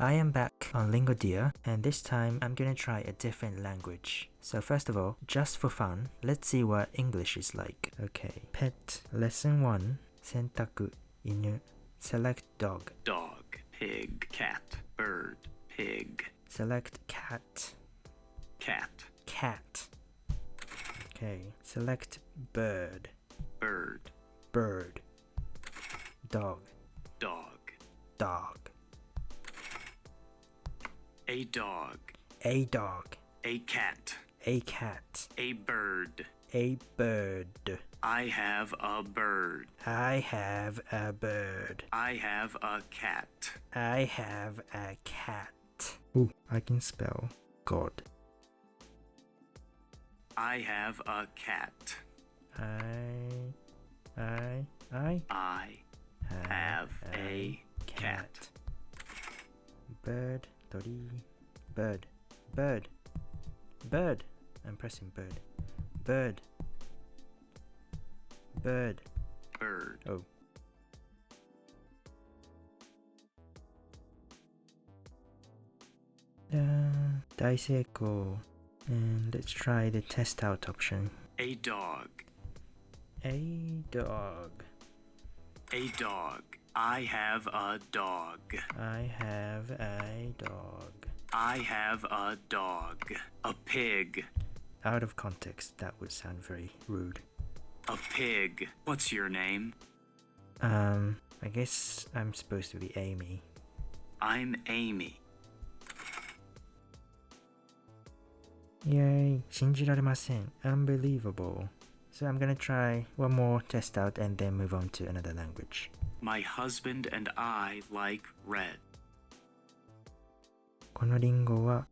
I am back on LingoDeer, and this time I'm gonna try a different language. So first of all, just for fun, let's see what English is like. Okay, pet, lesson 1, 選択, 犬, select dog. Dog, pig, cat, bird, pig. Select cat. Cat. Cat. Okay, select bird. Bird. Bird. Dog. Dog. Dog. A dog. A dog. A cat. A cat. A bird. A bird. I have a bird. I have a bird. I have a cat. I have a cat. Ooh, I can spell God. I have a cat. I have a cat. Bird, Tori, bird, bird, bird. I'm pressing bird. Bird. Bird. Bird. Oh. Dai seiko. And let's try the test out option. A dog. A dog. A dog. I have a dog. I have a dog. I have a dog. A pig. Out of context, that would sound very rude. A pig. What's your name? I guess I'm supposed to be Amy. I'm Amy. Yay, 信じられません. Unbelievable. So I'm gonna try one more test out and then move on to another language. My husband and I like red. このリンゴは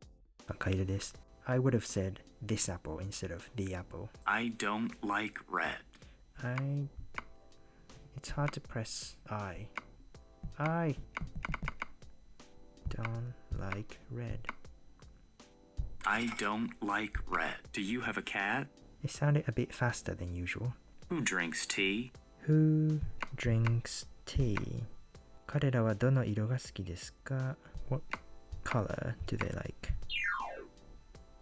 赤色です. I would have said this apple instead of the apple. I don't like red. It's hard to press I. I don't like red. I don't like red. Do you have a cat? It sounded a bit faster than usual. Who drinks tea? Who drinks tea? 彼らはどの色が好きですか? What color do they like?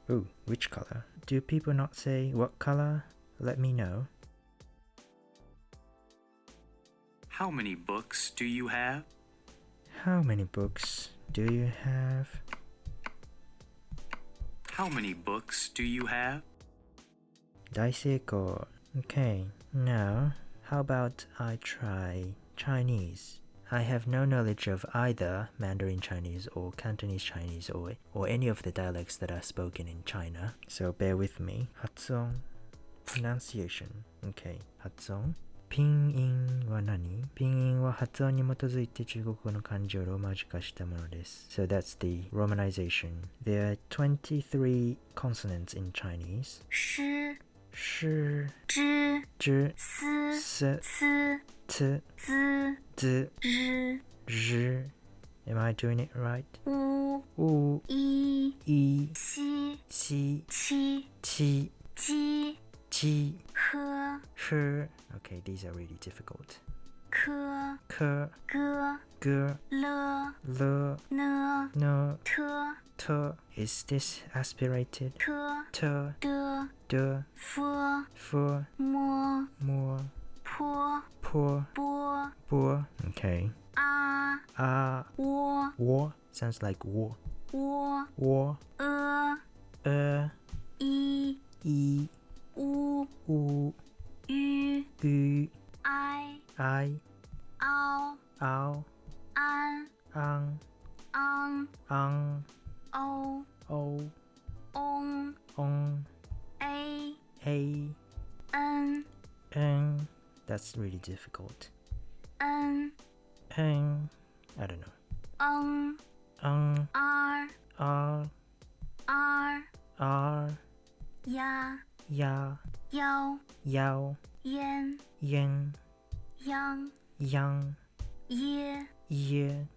Ooh, which color? Do people not say what color? Let me know. How many books do you have? How many books do you have? How many books do you have? 大成功. Okay, now how about I try Chinese? I have no knowledge of either Mandarin Chinese or Cantonese Chinese or any of the dialects that are spoken in China, so bear with me. 発音 pronunciation. Okay, 発音ピンインは何? ピンインは発音に基づいて中国語の漢字をローマ字化したものです。So that's the romanization. There are 23 consonants in Chinese. 诗 Sh, 之 zh, 思 s, 思 t, 滋 z, 日 zh. Am I doing it right? 乌 U, 一 i, 西 si, 七 chi, 鸡 chi, 呵 her. Okay, these are really difficult. 科 K, 歌 g, 了 l, 呢 n, 特 t. Is this aspirated? 特 T, 的 d, 佛 f, 摸 mo, 坡 p, 波 b. Okay. 啊 A, 窝 war sounds like war. 窝 War, 一 i, 乌 u, 吁 u, 哀 I, 凹 ow, 安 ang, 昂 ang, 欧 o, 翁 ong, A a, N n. That's really difficult. N N, I don't know. R R, R R, 呀 ya, 腰 yao, 烟 yen, 央 yang, 耶 ye,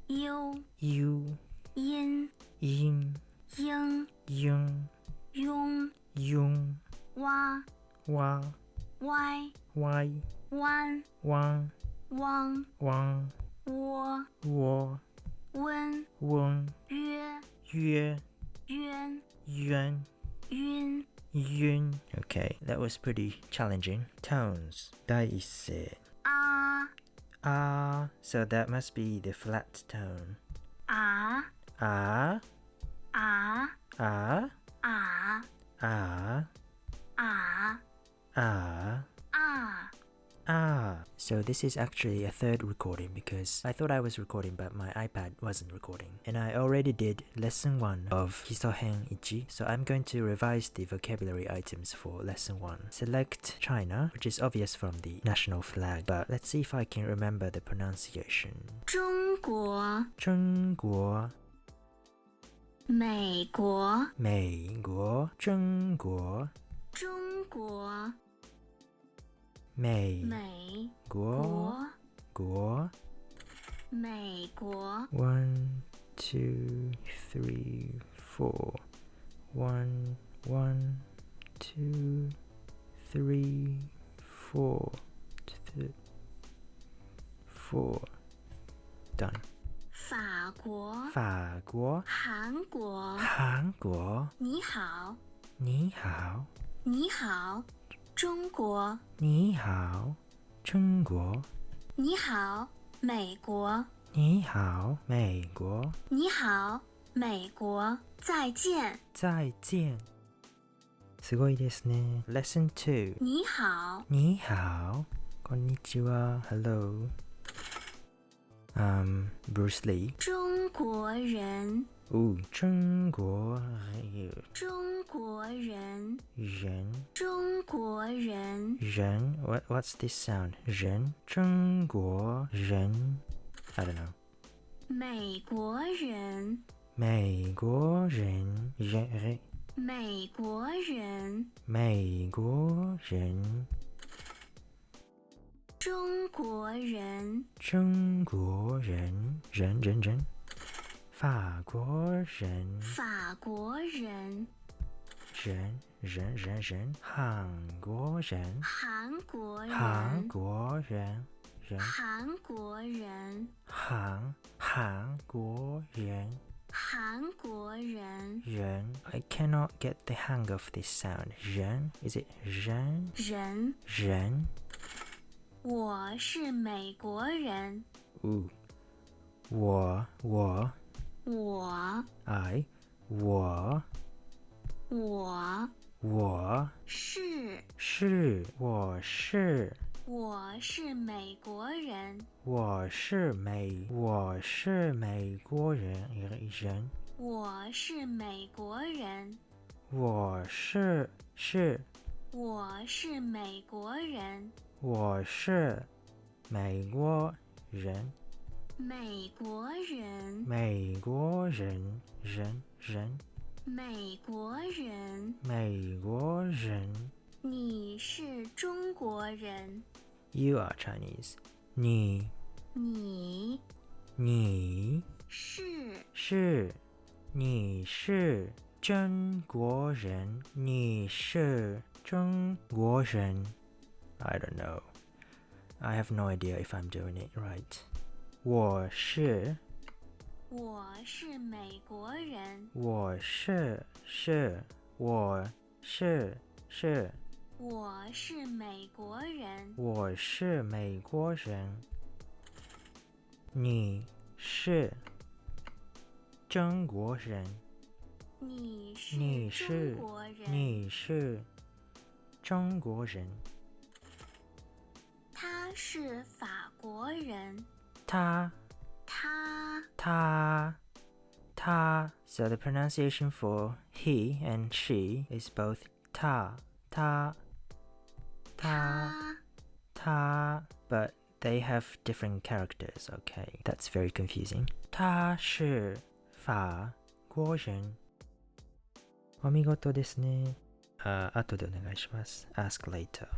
优 you, 音 yin, 应 yung, 庸 yung, 哇 wa, 歪 y, 弯 wang, 汪 wang, 窝 wo, 温温约约渊渊晕 yun. Okay, that was pretty challenging. Tones. 第一声 啊 ah, so that must be the flat tone. 啊 Ah, 啊 ah, 啊 ah, 啊 ah, 啊 ah. So this is actually a third recording because I thought I was recording but my iPad wasn't recording. And I already did lesson 1 of Hisohen Ichi, so I'm going to revise the vocabulary items for lesson 1. Select China, which is obvious from the national flag, but let's see if I can remember the pronunciation. 中国中国美国美国中国中国美美国国国美国 1, 2, 3, 4 1, 1, 2, 3, 4 4 Done. 法国法国韩国韩国你好你好你好中国你好中国你好美国你好美国你好美国再见再见すごいですね Lesson 2你好你好こんにちは Hello Bruce Lee 中国人 Ooh 中国中国人人中国人人 what's this sound 人中国人 I don't know 美国人美国人人美国人美国人中国人中国人人法国人法国人人韩国人韩国人韩国人韩国人韩国人韩国人人 I cannot get the hang of this sound 人 is it 人人人我是美国人 Ooh 我 我 I 我是我是我是美国人我是美国人我是美国人我是我是美国人我是美国人美国人美国人美国人美国人你是中国人 You are Chinese 你是你是中国人你是中国人 I don't know I have no idea if I'm doing it right 我是美国人我是我是美国人我是美国人你是中国人你是中国人他是法国人他 So the pronunciation for he and she is both ta, but they have different characters, okay? That's very confusing. 他是法国人お見事ですね後でお願いします Ask later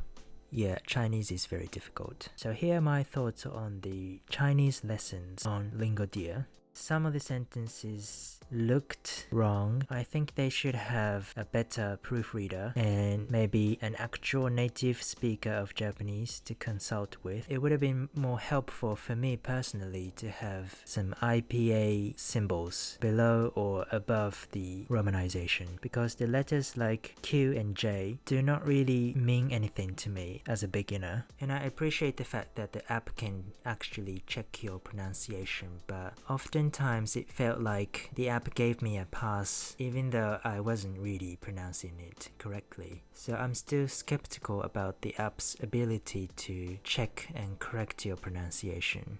Yeah, Chinese is very difficult. So here are my thoughts on the Chinese lessons on LingoDeer. some of the sentences looked wrong. I think they should have a better proofreader and maybe an actual native speaker of Japanese to consult with. It would have been more helpful for me personally to have some IPA symbols below or above the romanization, because the letters like Q and J do not really mean anything to me as a beginner. And I appreciate the fact that the app can actually check your pronunciation, but oftentimes it felt like the app gave me a pass even though I wasn't really pronouncing it correctly. So I'm still skeptical about the app's ability to check and correct your pronunciation.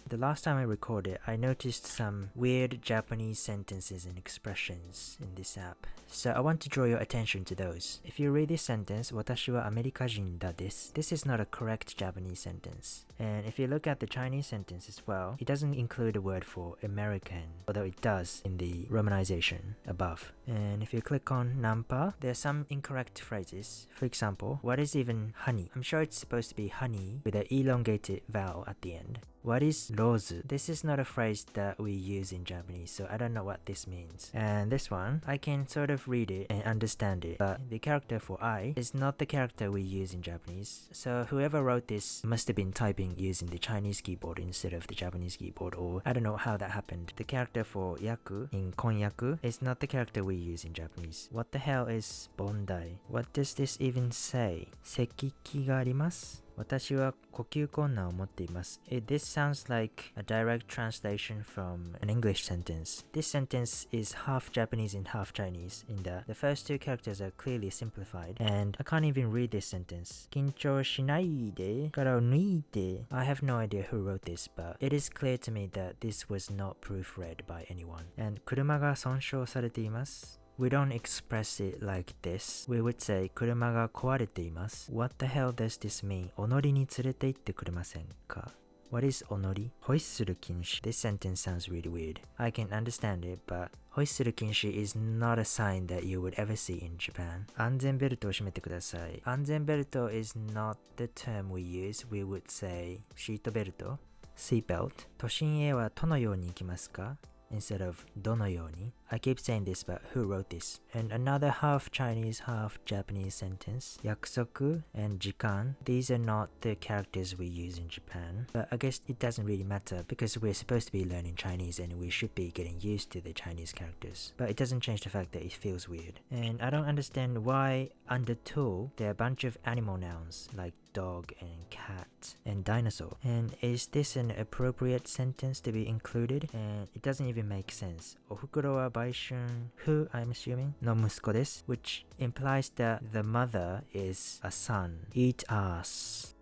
The last time I recorded, I noticed some weird Japanese sentences and expressions in this app. So I want to draw your attention to those. If you read this sentence, 私はアメリカ人だです. This is not a correct Japanese sentence. And if you look at the Chinese sentence as well, it doesn't include a word for American, although it does in the romanization above. And if you click on Nampa, there are some incorrect phrases. For example, what is even honey? I'm sure it's supposed to be honey with an elongated vowel at the end. What is rose? This is not a phrase that we use in Japanese, so I don't know what this means. And this one, I can sort of read it and understand it, but the character for I is not the character we use in Japanese. So whoever wrote this must have been typing using the Chinese keyboard instead of the Japanese keyboard, or I don't know how that happened. The character for yaku in konyaku is not the character we use in Japanese. What the hell is bondai? What does this even say? Sekiki ga arimasu? 私は呼吸困難を持っています. This sounds like a direct translation from an English sentence. This sentence is half Japanese and half Chinese in that the first two characters are clearly simplified, and I can't even read this sentence. 緊張しないでから抜いて. I have no idea who wrote this, but it is clear to me that this was not proofread by anyone. And 車が損傷されています. We don't express it like this. We would say 車が壊れています. What the hell does this mean? お乗りに連れて行ってくれませんか? What is お乗り? ホイッスル禁止. This sentence sounds really weird. I can understand it, but ホイッスル禁止 is not a sign that you would ever see in Japan. 安全ベルトを締めてください. 安全ベルト is not the term we use. We would say シートベルト. Seatbelt. 都心へはどのように行きますか? Instead of どのように. I keep saying this, but who wrote this? And another half Chinese, half Japanese sentence. 約束 and 時間. These are not the characters we use in Japan. But I guess it doesn't really matter because we're supposed to be learning Chinese and we should be getting used to the Chinese characters. But it doesn't change the fact that it feels weird. And I don't understand why under tool there are a bunch of animal nouns like dog and cat and dinosaur. And is this an appropriate sentence to be included? And it doesn't even make sense. おふくろは売春 who I'm assuming の息子です which implies that the mother is a son. Eat ass.